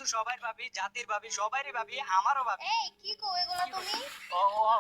কিন্তু সবাই ভাবি, জাতির ভাবি, সবারই ভাবি, আমারও ভাবি। এই কি কো এগুলা তুমি? ও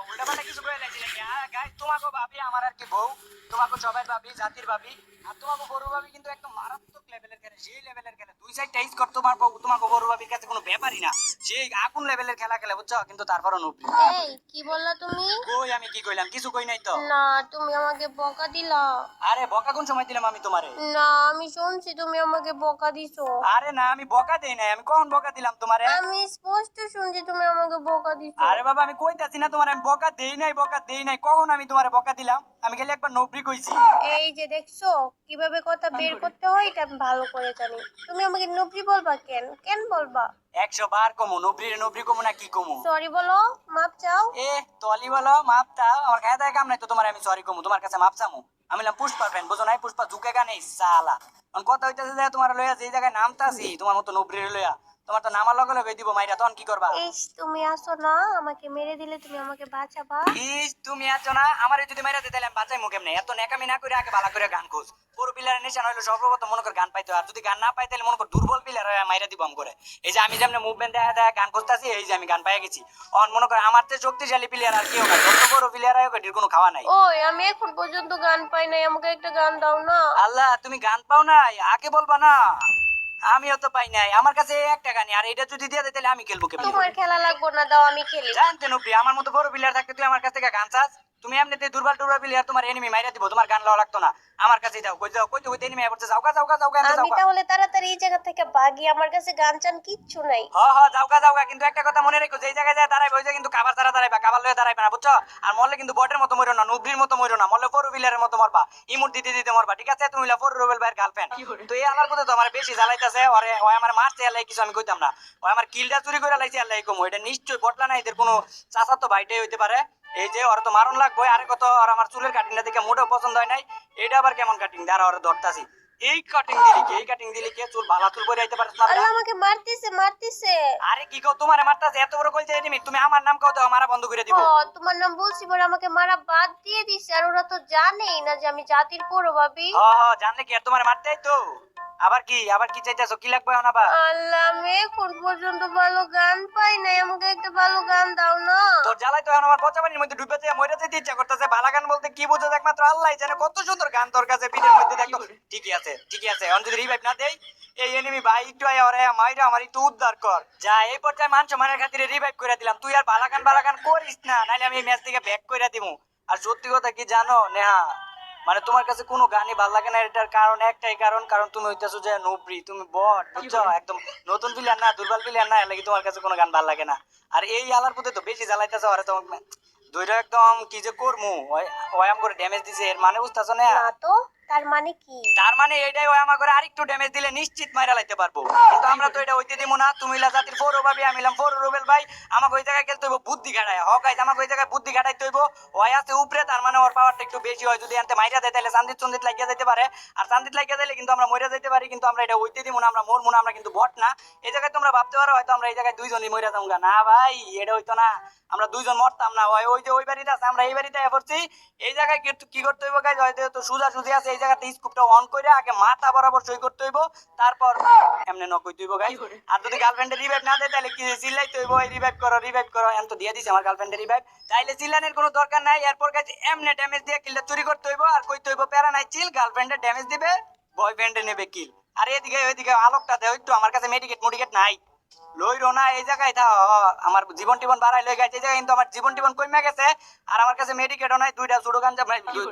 উল্টাপাল্টা কিছু কয়ে লাগছি নাকি? গাইস, তোমাকেও ভাবি, আমার আর কি বউ, তোমাকেও সবাই ভাবি, জাতির ভাবি, আর তোমাকে বড় ভাবি কিন্তু একদম মারাত্মক লেভেলের খেলে, সেই লেভেলের খেলে দুই সাইড টাইজ কর। তোমাকে বড় ভাবির কাছে কোনো ব্যাপারই না, সেই আগুন লেভেলের খেলা খেলে, বুঝছো? কিন্তু তারপরও নুবরি। এই কি বললা তুমি? কই আমি কি কইলাম? কিছু কই নাই তো। না, তুমি আমাকে বকা দিলা। আরে বকা কোন সময় দিলাম আমি তোমারে? না, আমি শুনছি তুমি আমাকে বকা দিছো। আরে না, আমি বকা দেই নাই। আমি কখন বকা দিলাম তোমারে? আমি স্পষ্ট শুনছি তুমি আমাকে বকা দিছো। আরে বাবা, আমি কইতাছি না তোমারে আমি বকা দেই নাই, বকা দেই নাই। কখন আমি তোমারে বকা দিলাম? আমি খালি একবার নবরি কইছি। এই যে দেখছো কিভাবে কথা বের করতে হয়, এটা আমি ভালো করে জানি। তুমি আমাকে নবরি বলবা কেন? কেন বলবা? 100 বার কমু নবরি কমু না কি কমু? সরি বলো, মাপ চাও। এ তলি বলো, মাপ চাও? আমার খায় দায় কাম নাই তো তোমার আমি সরি কমু, তোমার কাছে মাপ চামু? আমি বললাম পুষ্পার ফ্যান, বুঝো নাই? পুষ্পা ঝুঁকে গানে সালা। এখন কথা হইতাছে যে তোমার লইয়া যে জায়গায় নামতাছি তোমার মতো নবরির লইয়া, তোমার তো নামার লগে লগে দিব মাইরা, তখন কি করবা? ইস, তুমি আসো না, আমাকে মেরে দিলে তুমি আমাকে বাঁচাবা। ইস, তুমি আছো না, আমারে যদি মাইরা দিতে তাহলে আমি বাঁচাইমু কেমনে? এত নেকামি না করে আগে ভালো করে গান খোঁজ। পুরো প্লেয়ারের নিশান হইলো সর্বপ্রথম মনে কর গান পাইতো, আর যদি গান না পাই তাহলে মনে কর দুর্বল প্লেয়ার মাইরা দিব আম করে। এই যে আমি যেমন মুভমেন্ট দেখা দেখা গান খুঁজতাছি, এই যে আমি গান পাইয়া গেছি। অন মনে কর আমার চেয়ে শক্তিশালী প্লেয়ার আর কেউ না, যত বড় প্লেয়ার আয়োগ এটির কোনো খাওয়া নাই। ওই, আমি এখন পর্যন্ত গান পাই নাই, আমাকে একটা গান দাও না। আল্লাহ, তুমি গান পাও নাই? আগে বলবা না। আমিও তো পাই নাই, আমার কাছে একটা গানই, আর এটা যদি দিয়ে দেয় তাহলে আমি খেলবো কেমন? তোমার খেলা লাগবো না, দাও আমি খেলি। জানতে নবরি, আমার মতো বড় প্লেয়ার থাকতে তুই আমার কাছ থেকে গান চাস? তুমি এমনিতে দুর্বল টুর্বল প্লেয়ার, তোমার এনিমি মাইরা দিব, তোমার গান লওয়া লাগতো না। আমার কাছেই দাও, কই যাও, কই তো হইতে এনিমি পড়ছে, যাওগা যাওগা যাওগা এনতে আমি যাওগা। তাহলে তাড়াতাড়ি এই জায়গা থেকে ভাগি, আমার কাছে গান চান কিচ্ছু নাই। যাওগা যাওগা, কিন্তু একটা কথা মনে রেখো, যেই জায়গায় যায় দাঁড়াইবে ওই জায়গায় কিন্তু কাবার ছাড়া দাঁড়াইবা, কাবার লয়ে দাঁড়াইবে না, বুঝছো? আর মরলে কিন্তু বটের মতো মরো না, নুবরির মতো মরো না, মরলে ফোর বিলারের মতো মরবা, ইমুট দিতে দিতে মরবা, ঠিক আছে? তুমি ফোর রুবেল ভাইয়ের গার্লফ্রেন্ড। তো এই আলার কথা তো আমার বেশি জ্বালাইতাছে, ওরে ওই আমার মারছে আল্লাহ, কিছু আমি কইতাম না। ওই আমার কিলটা চুরি করে লাইছে আল্লাহ কম, এটা নিশ্চয়ই বটলা না, এদের কোনো চাচা তো ভাইটাই হইতে পারে। এই যে ওরা তো মারণ লাগবে, আরে কত, আর আমার চুলের কাটিংটা দেখে মোটেও পছন্দ হয় নাই। এটা আবার কেমন কাটিং? দাঁড়া, ওরা ধরতাছি। এই কাটিং দিলি কে? এই কাটিং দিলি কে? চুল ভালো চুল করে আইতে পারছ না? আল্লাহ, আমাকে মারতেছে মারতেছে। আরে কি কও, তোমার মারতাছে? এত বড় কইছে এনিমি, তুমি আমার নাম কও, দাও মারা বন্ধ করে দিব। তোমার নাম বলছি পরে আমাকে মারা বাদ দিয়ে দিছে, আর ওরা তো জানেই না যে আমি জাতির পড়ো ভাবি। জানলে কি আর তোমার মারতেই তো? আবার কি চাইতেছো? কি লাগবে এখন আবার? আল্লাহ, আমি এখন পর্যন্ত ভালো গান পাই নাই, আমাকে একটা ভালো গান দাও না। তোর জ্বালাই তো এখন আমার পচা পানির মধ্যে ডুবে যায়, মরে যেতে ইচ্ছা করতেছে। ভালো গান বলতে কি বুঝো একমাত্র আল্লাহ জানে। কত সুন্দর গান তোর কাছে পিঠের মধ্যে, দেখো। ঠিকই আছে, ঠিকই আছে, এখন যদি রিভাইভ না দেই এই এনিমি ভাই, একটু আয় ওরে মাইরা আমার একটু উদ্ধার কর। যা, এই পর্যায়ে মান সম্মানের খাতিরে রিভাইভ করে দিলাম। তুই আর বালাগান করিস না, নাইলে আমি এই ম্যাচ থেকে ব্যাক করে দিমু। আর সত্যি কথা কি জানো নেহা, মানে তোমার কাছে কোনো গানই ভালো লাগে না, এটার কারণ একটাই, কারণ তুমি হইতেছো যে নুবরি, তুমি বট, বুঝছো? একদম নতুন প্লেয়ার না, দুর্বল প্লেয়ার না, এর লাগি তোমার কাছে কোনো গান ভালো লাগে না। আর এই আলার প্রতি তো বেশি জ্বালাইতেছে, আরে তোমার দুইটা একদম কি যে করমু, ওই আম করে ড্যামেজ দিছে, এর মানে বুঝতেছো না? না তো, তার মানে কি? তার মানে এটাই, ওই আমার করে আরেকটু ড্যামেজ দিলে নিশ্চিত মাইরা লাইতে পারবো। কিন্তু আমরা তো এটা হইতে দিব না। তুমি লা জাতির ফোর ভাবি, আমি লাম ফোর রুবেল ভাই, আমাকে ওই জায়গায় খেলতে হইব বুদ্ধি খাটায়। গাইস, আমাকে ওই জায়গায় বুদ্ধি খাটাইতে হইব। ওই আছে উপরে, তার মানে ওর পাওয়ারটা একটু বেশি হয়। যদি আনতে মাইরা দেয় তাহলে চান্দিত লাগিয়ে যেতে পারে, আর চান্দিত লাগিয়ে দিলে কিন্তু আমরা মরে যেতে পারি। কিন্তু আমরা এটা হইতে দিব না, আমরা মরবো না, আমরা কিন্তু বট না। এই জায়গায় তোমরা ভাবতে পারো হয়তো আমরা এই জায়গায় দুইজনই মরে যাবো, না ভাই, এটা হইতো না। আমরা দুইজন মরতাম না। ওই যে ওই বাড়িতে আছে, আমরা এই বাড়িতে পড়ছি। এই জায়গায় কি করতে হইব গাইস? হয়তো সোজা সুজি আছে, এই জায়গাতে স্কুপটা অন করে আগে মাথা বরাবর সই করতে হইব, তারপর এমনি নক হইতে হইব গাইস। আর যদি গার্লফ্রেন্ডের রিভাইভ না দেয় তাহলে কি চিল্লাইতে হইব, রিভাইভ করো। এন তো দিয়ে দিছে আমার গার্লফ্রেন্ডের রিভাইভ, তাইলে চিল্লানোর কোনো দরকার নাই। এরপর গাইস এমনি ড্যামেজ দিয়ে কিলটা চুরি করতে হইব, আর কইতে হইব প্যারা নাই চিল, গার্লফ্রেন্ডের ড্যামেজ দিবে, বয়ফ্রেন্ডে নেবে কিল। আর এদিকে ওইদিকে আলোকটা দেও একটু, আমার কাছে মেডিকেট নাই। লইরো না এই জায়গায় থাও। আমার জীবন টিবন বাড়াই লই গেছে এই জায়গায়, কিন্তু আমার জীবন টিবন কমে গেছে। আর আমার কাছে মেডিকেটও নাই। দুইটা ছোট গাঞ্জা,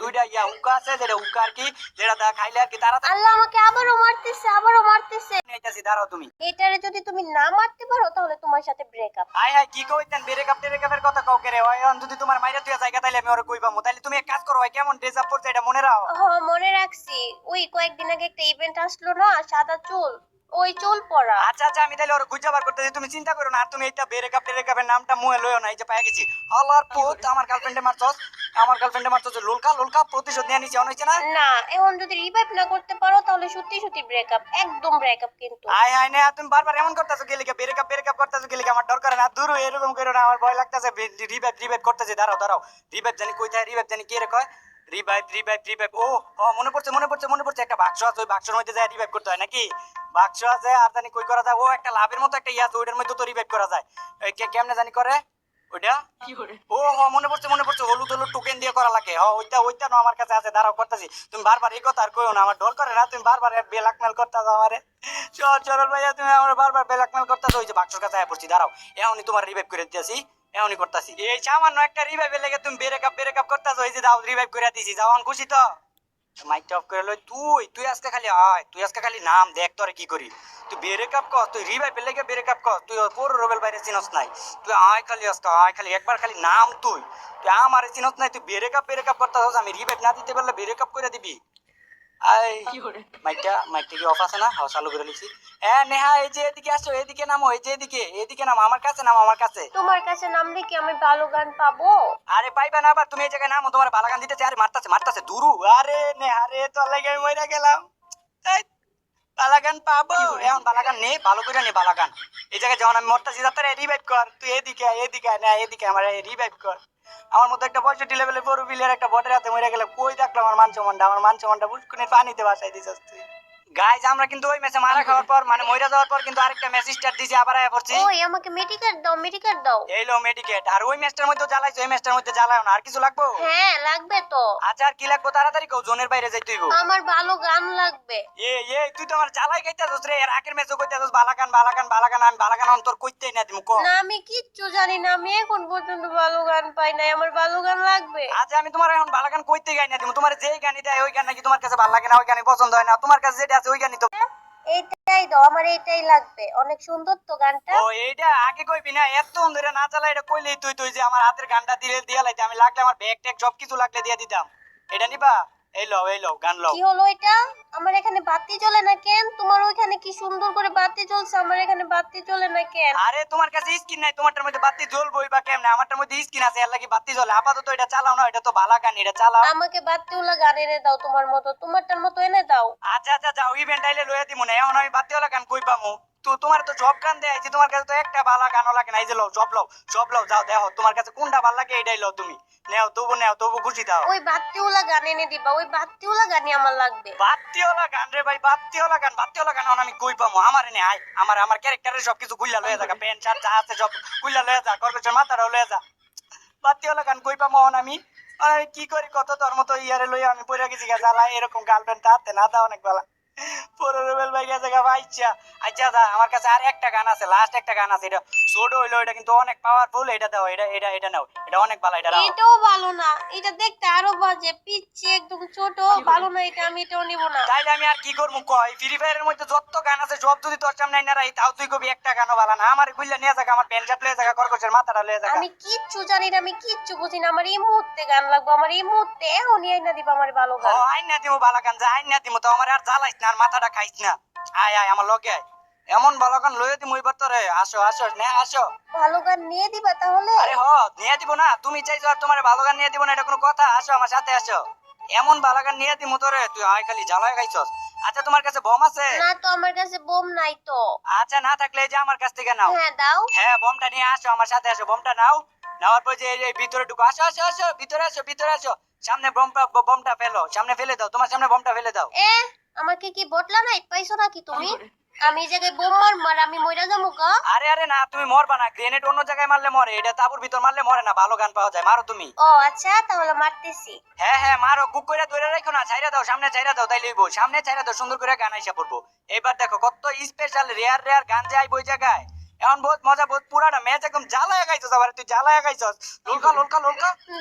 দুইটা হুক্কা আছে, যেটা হুক্কা আর কি, যেটা খাইলে আর কি তাড়াতাড়ি। আল্লাহ, আমাকে আবারও মারতেছে আবারও মারতেছে। আইতাছি, দাঁড়াও তুমি। এটারে যদি তুমি না মারতে পারো তাহলে তোমার সাথে ব্রেকআপ। হাই হাই, কি কইতেন? ব্রেকআপের কথা কাউকে রে? ওই যদি তোমার মাইরা তুই জায়গা তাইলে আমি ওরে কইবামু। তাইলে তুমি এক কাজ করো, ভাই কেমন ড্রেস আপ করছে এটা মনে রাখো। মনে রাখছি। ওই কয়েকদিন আগে একটা ইভেন্ট আসলো না, সাদা চুল, ওই চুল পরা। আচ্ছা আচ্ছা, আমি তাহলে ওর খুঁজাবার করতেছি, তুমি চিন্তা করো না। আর তুমি এইটা ব্রেকআপের নামটা মুয়ে লইও না। এই যে পাইয়া গেছি, আল্লাহর পুত, আমার গার্লফ্রেন্ডে মারছস, লোলকা প্রতিশোধ নিয়ে নিছি, অন হইছে না? না, এখন যদি রিভাইভ না করতে পারো তাহলে সত্যি সত্যি ব্রেকআপ, একদম ব্রেকআপ কিন্তু। আয় হায় না, তুমি বারবার এমন করতেছো কি লিখে? ব্রেকআপ করতেছো কি লিখে? আমার দরকার না, দূর এরকম করো না, আমার ভয় লাগতেছে। রিভাইভ করতেছি, দাঁড়াও। রিভাইভ জানি কই যায়, রিভাইভ জানি কি রে কয়। রিভাইভ ও ও মনে পড়ছে একটা বাক্স আছে ওই বাক্সের মধ্যে যায় রিভাইভ করতে হয় নাকি বাক্স আছে আর জানি কই করা যায় ও একটা লাভের মতো একটা ইয়া আছে ওইটার মধ্যে তো রিভাইভ করা যায় এই কেমনে জানি করে ওইটা ও ও মনে পড়ছে হলুদ হলুদ টোকেন দিয়ে করা লাগে ওইটা না আমার কাছে আছে দাঁড়াও করতেছি তুমি বারবার এই কথা আর কইও না আমার ডর করে না তুমি বারবার ব্ল্যাকমেল করতেছো আমারে চরল ভাইয়া তুমি আমার বারবার ব্ল্যাকমেল করতেছো ওই যে বাক্সের কাছে আয়া পড়ছি দাঁড়াও এখনই তোমার রিভাইভ করে দিতেছি এমনই করতেছি এই সামান্য একটা রিভাইভের লেগে তুমি ব্রেকআপ করতেছো এই যে দাও রিভাইভ করে দিছি যাও আমি খুশি তো মাইকটা অফ করে লই তুই আজকে খালি আয় তুই আজকে খালি নাম দেখ তোরে কি করি তুই ব্রেকআপ কর তুই রিভাইভের লেগে ব্রেকআপ কর তুই পুরো রোবেল বাইরে চিনস নাই তুই আয় খালি একবার খালি নাম তুই আমারে চিনস নাই তুই ব্রেকআপ করতেছস আমি রিভাইভ না দিতে পারলে ব্রেকআপ করে দিবি আই মাইকটা কি অফ আছে না হাও চালু করে লিখছি হ্যাঁ নেহা এই যে এদিকে আসো এদিকে নামো এই যে এদিকে নামো আমার কাছে তোমার কাছে নামলে কি আমি ভালো গান পাবো? আরে পাইবা না আবার তুমি এই জায়গায় নামো তোমার বালাগান দিতেছে আরে মারতাছে দুরু আরে নেহা রে তোর লাগে আমি মইরা গেলাম এই, বালাগান পাবো এখন বালাগান নে ভালো করে নে বালাগান এই জায়গায় যখন আমি মরতাছি যাতে রিভাইভ কর তুই এদিকে না এদিকে আমার রিভাইভ কর আমার মতো একটা 65 লেভেলের বড় বিলের একটা বটের হাতে মরে গেলে কই দেখলাম আমার মান সম্মানটা বুঝকুনি পানিতে ভাসাই দিছস তুই গাইজ আমরা কিন্তু ওই ম্যাচে মারা খাওয়ার পর মানে মইরা যাওয়ার পর কিন্তু আরেকটা ম্যাচ স্টার্ট দিছি আবার আয়া পড়ছি ওই আমাকে মেডিকেট দাও এই লো মেডিকেট আর ওই ম্যাচটার মধ্যে জ্বালাইছো ওই ম্যাচটার মধ্যে জ্বালাও না আর কিছু লাগবে হ্যাঁ লাগবে তো। আচ্ছা আর কি লাগবে তাড়াতাড়ি কও জোনের বাইরে যাইতে হইব আমার ভালো গান লাগবে। তুই তো আমার জ্বালাই গাইতাছস রে এর আগের ম্যাচও কইতাছস বালাগান আমি বালাগান অন তোর কইতেই না দিমু কো না আমি কিচ্ছু জানি না আমি এখন পর্যন্ত ভালো গান পাই নাই আমার ভালো গান লাগবে। আচ্ছা আমি তোমার এখন বালাগান কইতে গাই না দিমু তোমার যেই গানই দেয় ওই গান নাকি তোমার কাছে ভালো লাগে না ওই গানই পছন্দ হয় না তোমার কাছে যেটা আছে ওই গানই তো এইটাই দাও আমার এইটাই লাগবে অনেক সুন্দর তো গানটা। ও এইটা আগে কইবি না এত ধরে না চালা এটা কইলেই তুই যে আমার হাতের গানটা দিয়া লাইতে আমি লাগলে আমার ব্যাগ ট্যাগ সব কিছু লাগলে দিয়া দিতাম এটা নিবা এই লও গান লও কি হলো এটা আমার এখানে বাতি জ্বলে না কেন তোমার ওইখানে কি সুন্দর করে বাতি জ্বলছে আমার এখানে বাতি জ্বলে না কেন? আরে তোমার কাছে স্ক্রিন নাই তোমারটার মধ্যে বাতি জ্বলবই বা কেমনে আমারটার মধ্যে স্ক্রিন আছে এর লাগি বাতি জ্বলে আপাতত এটা চালাও না এটা তো ভালো গান এটা চালাও আমাকে বাতিওয়ালা গান এনে দাও তোমারটার মতো এনে দাও। আচ্ছা যাও ইভেন্ট আইলে লইয়া দিমু না এখন আমি বাতিওয়ালা গান কই পামু তো তোমার তো জব গান দেয় তোমার কাছে তো একটা ভালো গানও লাগে না এই যে লও জব লও যাও দেখো তোমার কাছে কোনটা ভালো লাগে এটাই লও তুমি নেও তবু খুশি দাও ওই বাতিওয়ালা গান এনে দিবা ওই বাতিওয়ালা গানই আমার লাগবে। বাতিওয়ালা গান রে ভাই বাতিওয়ালা গান এখন আমি কই পামু আমার এনে আয় আমার ক্যারেক্টারের সবকিছু গুইলা লইয়া যা প্যান্ট শার্ট যা আছে সব গুইলা লইয়া যা কর্পোরেশন মাথাটাও লইয়া যা বাতিওয়ালা গান কই পামু এখন আমি আর কি করি কত তোর মতো ইয়ারে লইয়া আমি পড়ে গেছি গা জ্বালা এরকম গার্লফ্রেন্ড হাতে না দাও অনেক ভালো পুরো রুবেল ভাই গেছে গা আচ্ছা দা আমার কাছে আর একটা গান আছে লাস্ট একটা গান আছে এটা ছোট হইলো এটা কিন্তু অনেক পাওয়ারফুল এটা দাও এটা নাও এটা অনেক ভালো এটা দাও এটাও ভালো না এটা দেখতে আরো বাজে পিচ্ছি একদম ছোট ভালো না এটা আমি এটাও নিব না। তাইলে আমি আর কি করবো কই ফ্রি ফায়ারের মধ্যে যত গান আছে সব যদি তোর সামনে না রাই তাও তুই কবি একটা গানও ভালো না আমার গুইলা নিয়ে যাক আমার প্যান্ট শার্ট লয়ে যাক কর্কশের মাথাটা লয়ে যাক আমি কিচ্ছু জানি না আমি কিচ্ছু বুঝি না আমার এই মুহূর্তে গান লাগবে আমার এই মুহূর্তে এখনই আইনা দিবা আমার ভালো গান। ও আইনা দিমু ভালো গান যা আইনা দিমু তো আমার আর জ্বালাইস না আর মাথাটা খাইস না আয় আমার লগে আয় এমন ভালো গান লয়ে দিমু এবার তোরে আসো নে আসো ভালো গান নিয়ে দিবা তাহলে? আরে নিয়ে দিব না তুমি চাইছো আর তোমার ভালো গান নিয়ে দিব না এটা কোনো কথা আসো আমার সাথে আসো এমন ভালো গান নিয়ে দিমু তোরে তুই আয় খালি জ্বালায় খাইছস আচ্ছা তোমার কাছে বম আছে? না তো আমার কাছে বোম নাই তো। আচ্ছা না থাকলে এই যে আমার কাছ থেকে নাও। হ্যাঁ দাও। হ্যাঁ বমটা নিয়ে আসো আমার সাথে আসো বমটা নাও নেওয়ার পর যে এই ভিতরে ঢুকো আসো ভিতরে আসো সামনে বমটা ফেলো সামনে ফেলে দাও তোমার সামনে বমটা ফেলে দাও আমাকে কি বটলা নাই পাইছো নাকি তুমি? আমি এই জায়গায় বোম মার আমি মইরা যাবো গা। আরে না তুমি মরবা না গ্রেনেড অন্য জায়গায় মারলে মরে এটা তাবুর ভিতর মারলে মরে না ভালো গান পাওয়া যায় মারো তুমি। ও আচ্ছা তাহলে মারতেছি। হ্যাঁ মারো কুক করে ধরে রাখো না ছাইরা দাও সামনে ছাইরা দাও তাই লইবো সামনে ছাইরা দাও সুন্দর করে গান আইসা পড়বো এবার দেখো কত স্পেশাল রেয়ার গান যে আইবো ওই জায়গায় এখন বহুত মজা বহুত পুরাটা ম্যাচ একদম জ্বালায়া গাইছস আবার তুই জ্বালায়া গাইছস লোলকা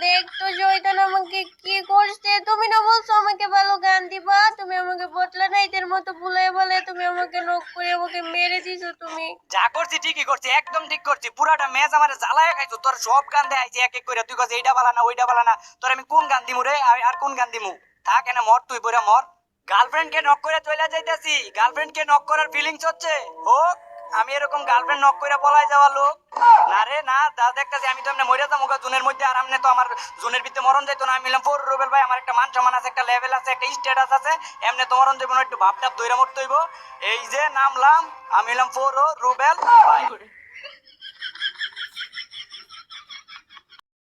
দেখ তো জয়দান আমাকে কি করছে তুমি না বলছো আমাকে ভালো গান দিবা তুমি আমাকে বটলা নাইদের মতো ভুলায় বলে তুমি আমাকে নক করে আমাকে মেরে দিছো তুমি। যা করছি ঠিকই করছি একদম ঠিক করছি পুরাটা ম্যাচ আমার জ্বালায়া গাইছো তোর সব গান দেখাইছি এক এক করে তুই কইছিস এইটা বালা না ওইটা বালা না তোর আমি কোন গান দিমু রে আর কোন গান দিমু থাক এনে মর তুই পরে মর গার্লফ্রেন্ড কে নক করে চলে যাইতাছি গার্লফ্রেন্ড কে নক করার ফিলিংস হচ্ছে হোক আমি এরকম গার্লফ্রেন্ড নক কইরা পলাই যাওয়া লোক না রে না দা দেখতাছি আমি তো এমনি মইরা যাবো জুনের মধ্যে আর আমনে তো আমার জুনের ভিতরে মরণ যাইতো না আমি মিলাম ফোর রুবেল ভাই আমার একটা মান সম্মান আছে একটা লেভেল আছে একটা স্ট্যাটাস আছে এমনি তো মরণ যাইবো না একটু ভাবটাপ দইরা মরতে হইব এই যে নামলাম আমি মিলাম ফোর রুবেল ভাই